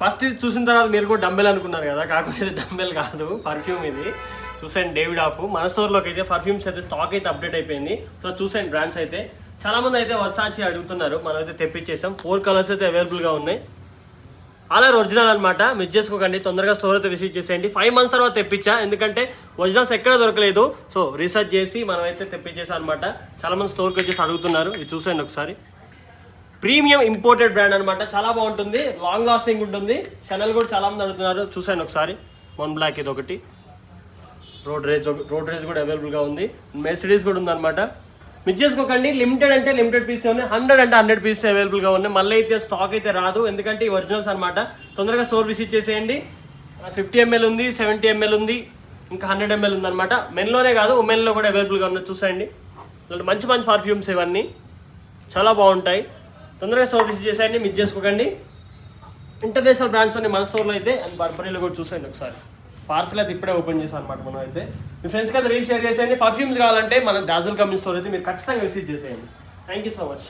First ఇది చూసిన తర్వాత మీరు కూడా డంబెల్ అనుకున్నారు కదా, కాకపోతే ఇది డంబెల్ కాదు, పర్ఫ్యూమ్ ఇది. చూసాను డేవిడ్ ఆఫ్. మన స్టోర్లోకి అయితే పర్ఫ్యూమ్స్ అయితే స్టాక్ అయితే అప్డేట్ అయిపోయింది. సో చూసాను బ్రాండ్స్ అయితే చాలామంది అయితే వర్సాచి అడుగుతున్నారు, మనం అయితే తెప్పించేసాం. 4 కలర్స్ అయితే అవైలబుల్గా ఉన్నాయి. ఆలర్ ఒరిజినల్ అనమాట, మిస్ చేసుకోకండి. తొందరగా స్టోర్ అయితే విజిట్ చేసేయండి. 5 months తర్వాత తెప్పించా, ఎందుకంటే ఒరిజినల్స్ ఎక్కడ దొరకలేదు. సో రీసెర్చ్ చేసి మనం అయితే తెప్పించేసాం అనమాట. చాలామంది స్టోర్కి వచ్చేసి అడుగుతున్నారు. ఇది చూసేయండి ఒకసారి. ప్రీమియం ఇంపోర్టెడ్ బ్రాండ్ అనమాట, చాలా బాగుంటుంది, లాంగ్ లాస్టింగ్ ఉంటుంది. షనల్ కూడా చాలామంది అడుగుతున్నారు. చూసాను ఒకసారి. మొన్ బ్లాక్ ఇది ఒకటి. రోడ్ రేజ్ కూడా అవైలబుల్గా ఉంది. మెర్సిడీస్ కూడా ఉందన్నమాట. మిస్ చేసుకోకండి. లిమిటెడ్ అంటే లిమిటెడ్ పీసెస్ ఉన్నాయి, 100 అంటే 100 పీసెస్ అవైలబుల్గా ఉన్నాయి. మళ్ళీ అయితే స్టాక్ అయితే రాదు, ఎందుకంటే ఈ ఒరిజినల్స్ అనమాట. తొందరగా స్టోర్ విజిట్ చేసేయండి. 50 ml ఉంది, 70 ml ఉంది, ఇంకా 100 ml ఉందన్నమాట. మెన్లోనే కాదు, ఉమెన్లో కూడా అవైలబుల్గా ఉన్నాయి. చూసేయండి, మంచి మంచి పర్ఫ్యూమ్స్ ఇవన్నీ చాలా బాగుంటాయి. తొందరగా స్టోర్ విజిట్ చేసేయండి, మిస్ చేసుకోకండి. ఇంటర్నేషనల్ బ్రాండ్స్ ఉన్నాయి మన స్టోర్లో అయితే. అండ్ బర్బరీలో కూడా చూసేయండి ఒకసారి. పార్సల్ అయితే ఇప్పుడే ఓపెన్ చేసాం అనమాట మనం అయితే. మీ ఫ్రెండ్స్కి అయితే రీల్ షేర్ చేసేయండి. పర్ఫ్యూమ్స్ కావాలంటే మన డాజల్ కంపెనీ స్టోర్ అయితే మీరు ఖచ్చితంగా విజిట్ చేసేయండి. Thank you so much.